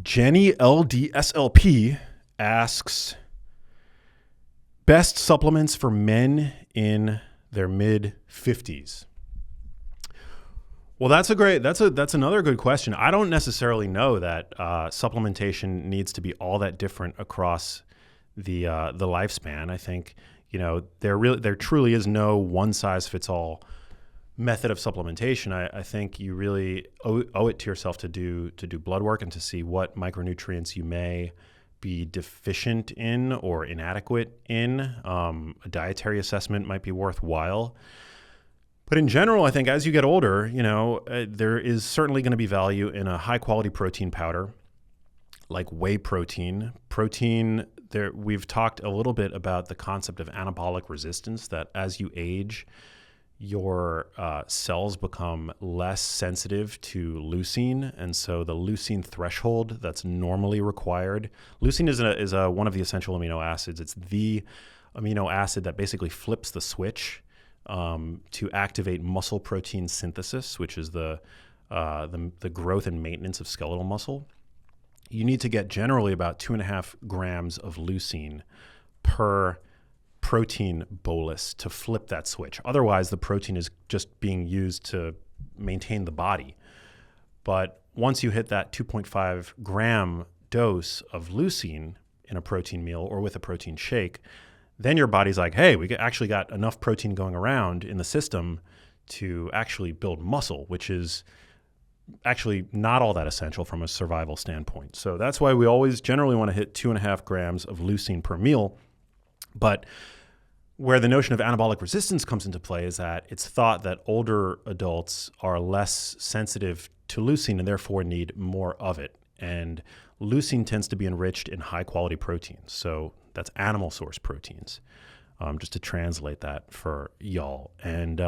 Jenny LDSLP asks, best supplements for men in their mid 50s. Well, that's another good question. I don't necessarily know that supplementation needs to be all that different across the lifespan. I think, there truly is no one size fits all method of supplementation. I think you really owe it to yourself to do blood work and to see what micronutrients you may be deficient in or inadequate in. A dietary assessment might be worthwhile. But in general, I think as you get older, there is certainly going to be value in a high quality protein powder like whey protein. We've talked a little bit about the concept of anabolic resistance, that as you age, your cells become less sensitive to leucine, and so the leucine threshold that's normally required. Leucine is one of the essential amino acids. It's the amino acid that basically flips the switch to activate muscle protein synthesis, which is the growth and maintenance of skeletal muscle. You need to get generally about 2.5 grams of leucine per protein bolus to flip that switch. Otherwise, the protein is just being used to maintain the body. But once you hit that 2.5 gram dose of leucine in a protein meal or with a protein shake, then your body's like, hey, we actually got enough protein going around in the system to actually build muscle, which is actually not all that essential from a survival standpoint. So that's why we always generally want to hit 2.5 grams of leucine per meal. But where the notion of anabolic resistance comes into play is that it's thought that older adults are less sensitive to leucine and therefore need more of it. And leucine tends to be enriched in high quality proteins. So that's animal source proteins, just to translate that for y'all. And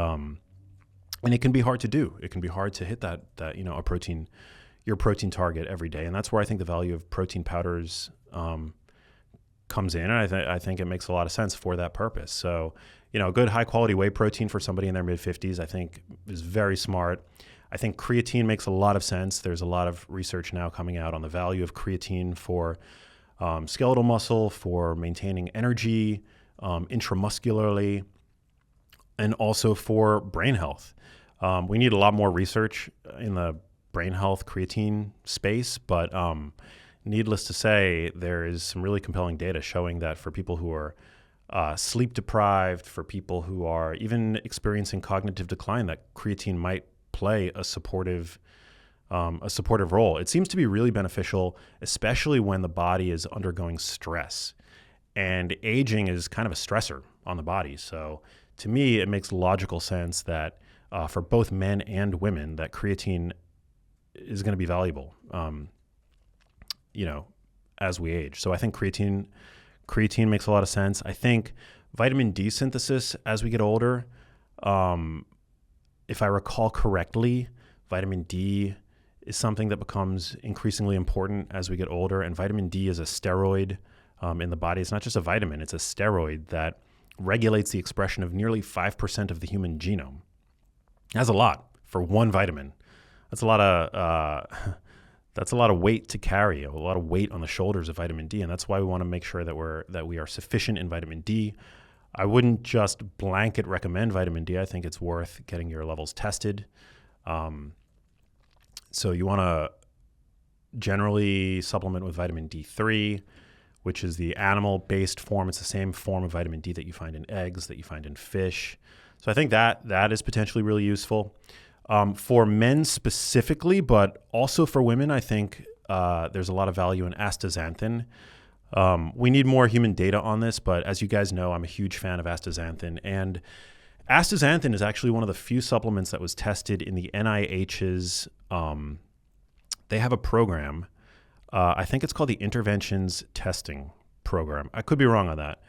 it can be hard to do. It can be hard to hit that your protein target every day. And that's where I think the value of protein powders comes in. And I think it makes a lot of sense for that purpose. So, good high quality whey protein for somebody in their mid 50s, I think is very smart. I think creatine makes a lot of sense. There's a lot of research now coming out on the value of creatine for skeletal muscle, for maintaining energy intramuscularly, and also for brain health. We need a lot more research in the brain health creatine space, but needless to say, there is some really compelling data showing that for people who are sleep deprived, for people who are even experiencing cognitive decline, that creatine might play a supportive role. It seems to be really beneficial, especially when the body is undergoing stress. And aging is kind of a stressor on the body. So to me, it makes logical sense that for both men and women, that creatine is going to be valuable, as we age. So I think creatine makes a lot of sense. I think vitamin D synthesis as we get older, if I recall correctly, vitamin D is something that becomes increasingly important as we get older. And vitamin D is a steroid in the body. It's not just a vitamin, it's a steroid that regulates the expression of nearly 5% of the human genome. That's a lot for one vitamin. That's a lot of weight to carry, a lot of weight on the shoulders of vitamin D. And that's why we want to make sure that we are sufficient in vitamin D. I wouldn't just blanket recommend vitamin D. I think it's worth getting your levels tested. So you want to generally supplement with vitamin D3, which is the animal-based form. It's the same form of vitamin D that you find in eggs, that you find in fish. So I think that is potentially really useful. For men specifically, but also for women, I think there's a lot of value in astaxanthin. We need more human data on this, but as you guys know, I'm a huge fan of astaxanthin. And astaxanthin is actually one of the few supplements that was tested in the NIH's, they have a program, I think it's called the Interventions Testing Program. I could be wrong on that.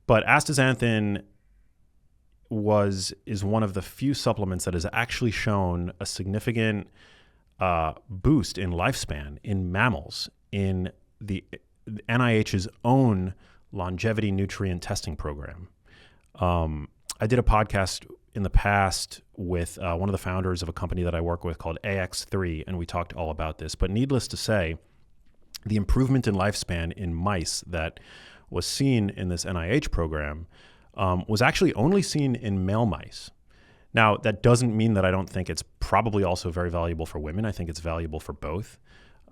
But astaxanthin is one of the few supplements that has actually shown a significant boost in lifespan in mammals in the NIH's own longevity nutrient testing program. I did a podcast in the past with one of the founders of a company that I work with called AX3, and we talked all about this. But needless to say, the improvement in lifespan in mice that was seen in this NIH program was actually only seen in male mice. Now, that doesn't mean that I don't think it's probably also very valuable for women. I think it's valuable for both.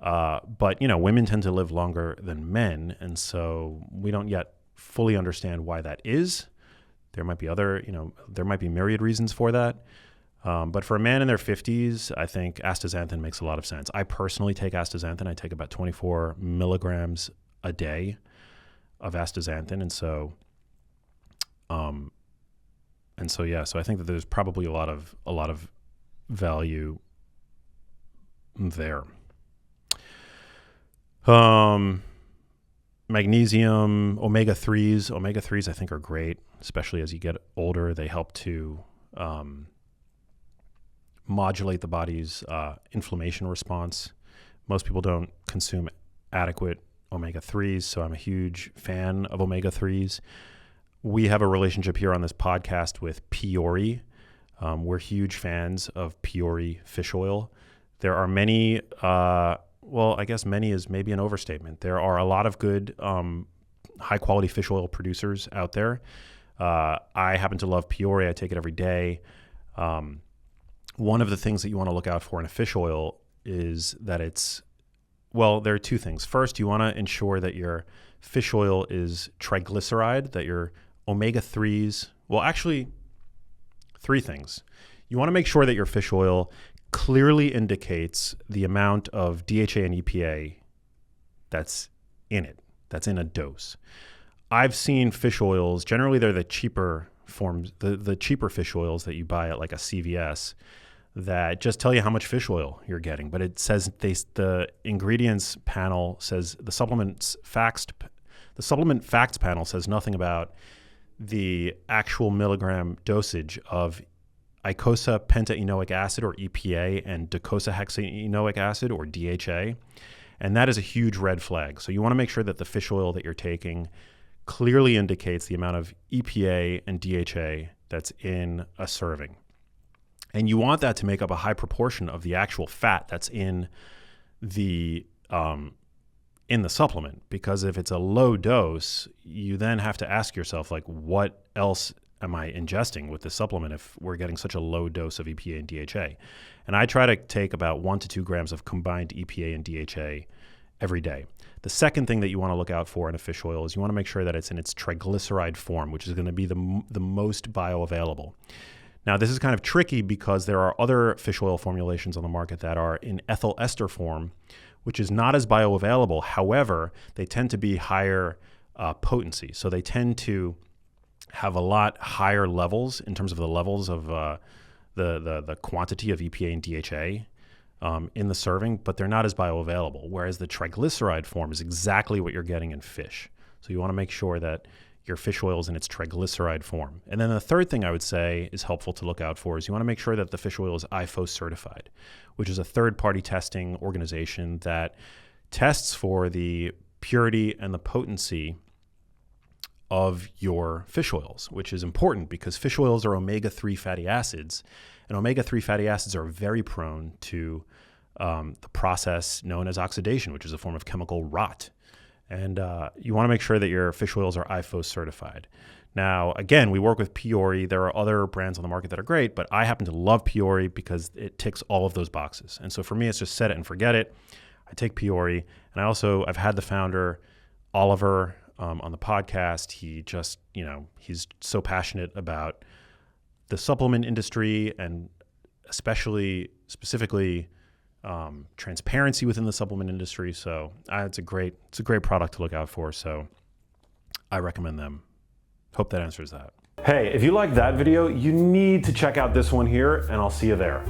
But, women tend to live longer than men, and so we don't yet fully understand why that is. There might be there might be myriad reasons for that. But for a man in their 50s, I think astaxanthin makes a lot of sense. I personally take astaxanthin. I take about 24 milligrams a day of astaxanthin. So I think that there's probably a lot of value there. Magnesium, omega-3s. Omega-3s I think are great, especially as you get older. They help to modulate the body's inflammation response. Most people don't consume adequate omega-3s, so I'm a huge fan of omega-3s. We have a relationship here on this podcast with Peori. We're huge fans of Peori fish oil. There are many, I guess many is maybe an overstatement. There are a lot of good high-quality fish oil producers out there. I happen to love Peori. I take it every day. One of the things that you want to look out for in a fish oil is that there are two things. First, you want to ensure that your fish oil is triglyceride, that your omega-3s, actually, three things. You want to make sure that your fish oil clearly indicates the amount of DHA and EPA that's in it, that's in a dose. I've seen fish oils, generally they're the cheaper forms, the cheaper fish oils that you buy at like a CVS, that just tell you how much fish oil you're getting. But it says the ingredients panel says the supplement facts panel says nothing about the actual milligram dosage of eicosapentaenoic acid, or EPA, and docosahexaenoic acid, or DHA. And that is a huge red flag. So you want to make sure that the fish oil that you're taking clearly indicates the amount of EPA and DHA that's in a serving. And you want that to make up a high proportion of the actual fat that's in the supplement, because if it's a low dose, you then have to ask yourself, like, what else am I ingesting with this supplement if we're getting such a low dose of EPA and DHA? And I try to take about 1 to 2 grams of combined EPA and DHA every day. The second thing that you want to look out for in a fish oil is you want to make sure that it's in its triglyceride form, which is going to be the most bioavailable. Now, this is kind of tricky because there are other fish oil formulations on the market that are in ethyl ester form, which is not as bioavailable. However, they tend to be higher potency. So they tend to have a lot higher levels in terms of the levels of the quantity of EPA and DHA in the serving, but they're not as bioavailable. Whereas the triglyceride form is exactly what you're getting in fish. So you want to make sure that your fish oil is in its triglyceride form. And then the third thing I would say is helpful to look out for is you want to make sure that the fish oil is IFO certified, which is a third-party testing organization that tests for the purity and the potency of your fish oils, which is important because fish oils are omega-3 fatty acids, and omega-3 fatty acids are very prone to the process known as oxidation, which is a form of chemical rot. And you want to make sure that your fish oils are IFO certified. Now, again, we work with Peori. There are other brands on the market that are great, but I happen to love Peori because it ticks all of those boxes. And so for me, it's just set it and forget it. I take Peori, and I've had the founder, Oliver, on the podcast. He just, he's so passionate about the supplement industry and specifically transparency within the supplement industry. So it's a great product to look out for. So I recommend them. Hope that answers that. Hey, if you liked that video, you need to check out this one here, and I'll see you there.